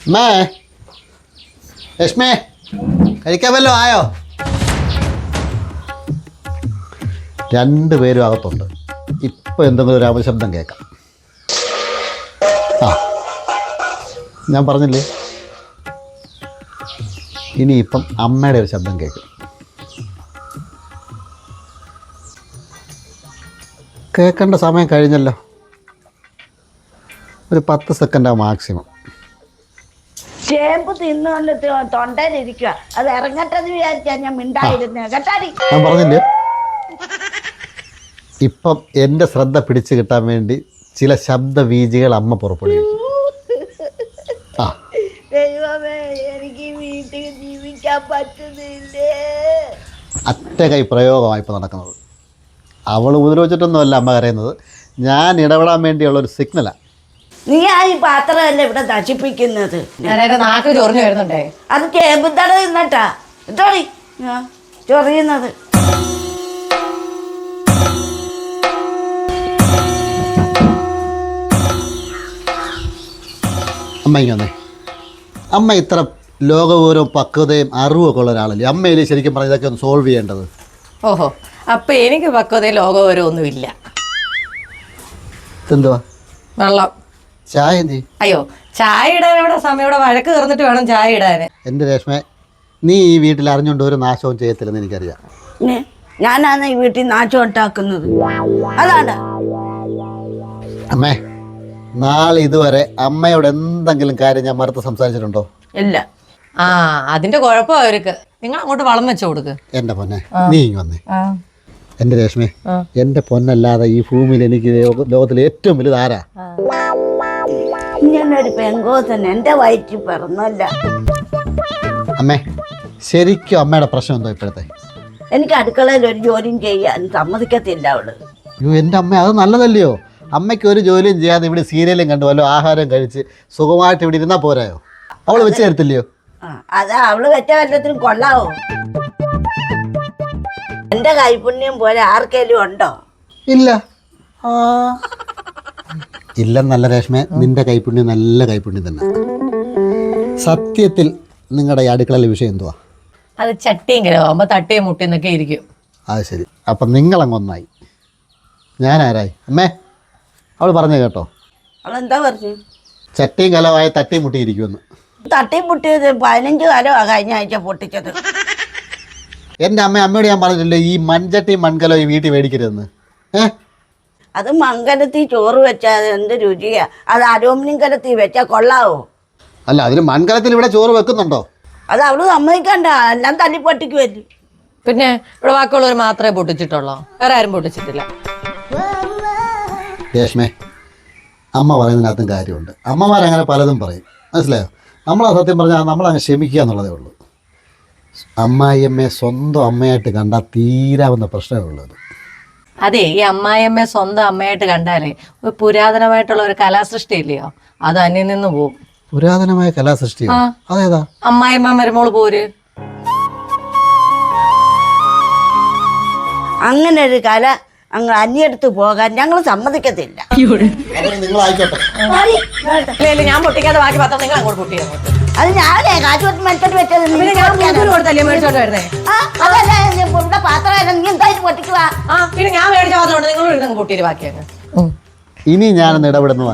അമ്മേ ലക്ഷ്മി കഴിക്കാൻ വല്ലോ ആയോ? രണ്ടുപേരും അകത്തുണ്ട്. ഇപ്പം എന്തെങ്കിലും ഒരു അപശബ്ദം കേൾക്കാം. ആ ഞാൻ പറഞ്ഞില്ലേ, ഇനിയിപ്പം അമ്മയുടെ ഒരു ശബ്ദം കേൾക്കും. കേൾക്കേണ്ട സമയം കഴിഞ്ഞല്ലോ. ഒരു 10 സെക്കൻഡാണ് മാക്സിമം. ചേമ്പ് തിന്നുകൊണ്ട് തൊണ്ടയിലിരിക്കുക. അത് ഇറങ്ങട്ടെന്ന് വിചാരിച്ചാ ഞാൻ മിണ്ടായിരുന്നേ കേട്ടാടി. ഞാൻ പറഞ്ഞില്ലേ, ഇപ്പം എൻ്റെ ശ്രദ്ധ പിടിച്ചു കിട്ടാൻ വേണ്ടി ചില ശബ്ദവീജികൾ അമ്മ പുറപ്പെടുവിക്കും. ആ ദൈവമേ, എനിക്ക് വീട്ടിൽ ജീവിക്കാൻ പറ്റുന്നില്ലേ. അറ്റ കൈ പ്രയോഗമാണ് ഇപ്പോൾ നടക്കുന്നത്. അവൾ ഉപദ്രവിച്ചിട്ടൊന്നുമല്ല അമ്മ കരയുന്നത്. ഞാൻ ഇടപെടാൻ വേണ്ടിയുള്ളൊരു സിഗ്നലാണ്. നീ ആ ഈ പാത്രമല്ല ഇവിടെ നശിപ്പിക്കുന്നത്. നാക്ക് ചൊറിഞ്ഞു വരുന്നുണ്ടേ. അത് ചേമ്പുത്തട തിന്നട്ടാ എന്തോടി ചൊറിയുന്നത്. അമ്മ ഇങ്ങനെ അമ്മ ഇത്ര ലോകപൂരവും പക്വതയും അറിവൊക്കെ ഉള്ള ഒരാളല്ലേ. അമ്മയില് ശരിക്കും പറഞ്ഞാൽ ഇതൊക്കെ ഒന്ന് സോൾവ് ചെയ്യേണ്ടത്. ഓഹോ, അപ്പൊ എനിക്ക് പക്വതയും ലോകപരമൊന്നുമില്ല. എന്തുവാ? വെള്ളം ചായ എന്തി? അയ്യോ, ചായ ഇടാൻ ഇവിടെ സമയം, ഇവിടെ വഴക്ക് തീർന്നിട്ട് വേണം ചായ ഇടാന്. എൻ്റെ രേഷ്മ, നീ ഈ വീട്ടിൽ അറിഞ്ഞുകൊണ്ട് ഒരു നാശവും ചെയ്യത്തില്ലെന്ന് എനിക്കറിയാം. ഞാനാണ് ഈ വീട്ടിൽ നാശം ഉണ്ടാക്കുന്നത്. അതാണ് അമ്മേ, നാളെ ഇതുവരെ അമ്മയോട് എന്തെങ്കിലും കാര്യം ഞാൻ മറുത്ത് സംസാരിച്ചിട്ടുണ്ടോ? ഇല്ല. ആ, അതിന്റെ കുഴപ്പം അവർക്ക്. നിങ്ങൾ അങ്ങോട്ട് വളം വെച്ചു കൊടുക്ക്. എൻ്റെ പൊന്നെ, നീ ഇങ്ങ് വന്നേ. എൻ്റെ രേഷ്മേ, എൻ്റെ പൊന്നല്ലാതെ ഈ ഭൂമിയിൽ എനിക്ക് ലോകത്തിലെ ഏറ്റവും വലുത് ആരാ? ഇങ്ങനൊരു പെങ്കോസൻ എൻ്റെ വയറ്റിൽ പിറന്നല്ല. അമ്മേ, ശരിക്കും അമ്മയുടെ പ്രശ്നം എന്തോ ഇപ്പോഴത്തെ? എനിക്ക് അടുക്കളയിൽ ഒരു ജോലിയും ചെയ്യാൻ സമ്മതിക്കത്തില്ല അവള്. അയ്യോ എൻ്റെ അമ്മ, അത് നല്ലതല്ലയോ? അമ്മയ്ക്ക് ഒരു ജോലിയും ചെയ്യാതെ ഇവിടെ സീരിയലും കണ്ടു വല്ലോ ആഹാരം കഴിച്ച് സുഖമായിട്ട് ഇവിടെ ഇരുന്നാൽ പോരായോ? അവള് വെച്ച് തരത്തില്ലയോ? അതാ അവള് വെച്ച വല്ലത്തിനും കൊള്ളാവോ? എന്റെ കൈപുണ്യം പോലെ ആർക്കേലും ഉണ്ടോ? ഇല്ല. ഇല്ലെന്നല്ല രേഷ്മ, നിന്റെ കൈപുണ്യം നല്ല കൈപുണ്യം തന്നെ. സത്യത്തിൽ നിങ്ങളുടെ ഈ അടുക്കളയിലെ വിഷയം എന്തുവാ? അത് ചട്ടിയും കിലവാകുമ്പോ തട്ടിയും മുട്ടിന്നൊക്കെ ഇരിക്കും. അത് ശരി. അപ്പം നിങ്ങളങ്ങൊന്നായി. ഞാൻ ആരായി? അമ്മേ, അവൾ പറഞ്ഞു കേട്ടോ. അവളെന്താ പറഞ്ഞു? ചട്ടിയും കലവായി തട്ടിയും മുട്ടിയിരിക്കുമെന്ന്. തട്ടിയും മുട്ടിയത് 15 കാലമാണ് കഴിഞ്ഞ ആഴ്ച പൊട്ടിച്ചത്. എൻ്റെ അമ്മയോട് ഞാൻ പറഞ്ഞിട്ടില്ലേ ഈ മൺചട്ടിയും മൺകലോ ഈ വീട്ടിൽ മേടിക്കരുതെന്ന്? അത് മൺകലത്തിൽ ചോറ് വെച്ചാൽ എന്ത് രുചിയാ. അത് അലൂമിനിയം കലത്തിൽ വെച്ചാൽ കൊള്ളാവോ? അല്ല, അതിന് മൺകലത്തിൽ ഇവിടെ ചോറ് വെക്കുന്നുണ്ടോ? അത് അവള് സമ്മതിക്കണ്ട, എല്ലാം തല്ലി പൊട്ടിക്കുമല്ലേ. പിന്നെ ഇവിടെ ബാക്കിയുള്ളവർ മാത്രമേ പൊട്ടിച്ചിട്ടുള്ളൂ, വേറെ ആരും പൊട്ടിച്ചിട്ടില്ല. രേഷ്മേ, അമ്മ പറയുന്നതിനകത്തും കാര്യമുണ്ട്. അമ്മമാരങ്ങനെ പലതും പറയും, മനസ്സിലായോ? നമ്മളാ സത്യം പറഞ്ഞാൽ നമ്മളങ്ങ് ക്ഷമിക്കുക എന്നുള്ളതേ ഉള്ളൂ. അമ്മായിയമ്മയെ സ്വന്തം അമ്മയായിട്ട് കണ്ടാൽ തീരാവുന്ന പ്രശ്നമേ ഉള്ളത്. അതെ, ഈ അമ്മായിയമ്മയെ സ്വന്തം അമ്മയായിട്ട് കണ്ടാലേ ഒരു പുരാതനമായിട്ടുള്ള ഒരു കലാസൃഷ്ടി ഇല്ലയോ, അത് അന്യം നിന്ന് പോകും. പുരാതനമായ കലാസൃഷ്ടി? അതേതാ? അമ്മായിയമ്മ മരുമോള് പോര്. അങ്ങനെ ഒരു കല അങ്ങ് അന്യെടുത്ത് പോകാൻ ഞങ്ങൾ സമ്മതിക്കത്തില്ല. ഞാൻ പൊട്ടിക്കാതെ ബാക്കി പാത്രം നിങ്ങൾ അങ്ങോട്ട് പൊട്ടിയാൽ അത് ഞാനേ കാശുപറ്റി മെച്ചോട്ട് വെച്ചത്. കൊടുത്തല്ലേ മേടിച്ചോട്ട് വരുന്നേ? അതല്ല ഇവിടെ പാത്രം നീ എന്തായാലും പൊട്ടിക്കുക. പിന്നെ ഞാൻ മേടിച്ച പാത്രം ഉണ്ട്, നിങ്ങൾ പൊട്ടിയിട്ട് ബാക്കിയാണ്. ഇനി ഞാനൊന്ന് ഇടപെടുന്നു.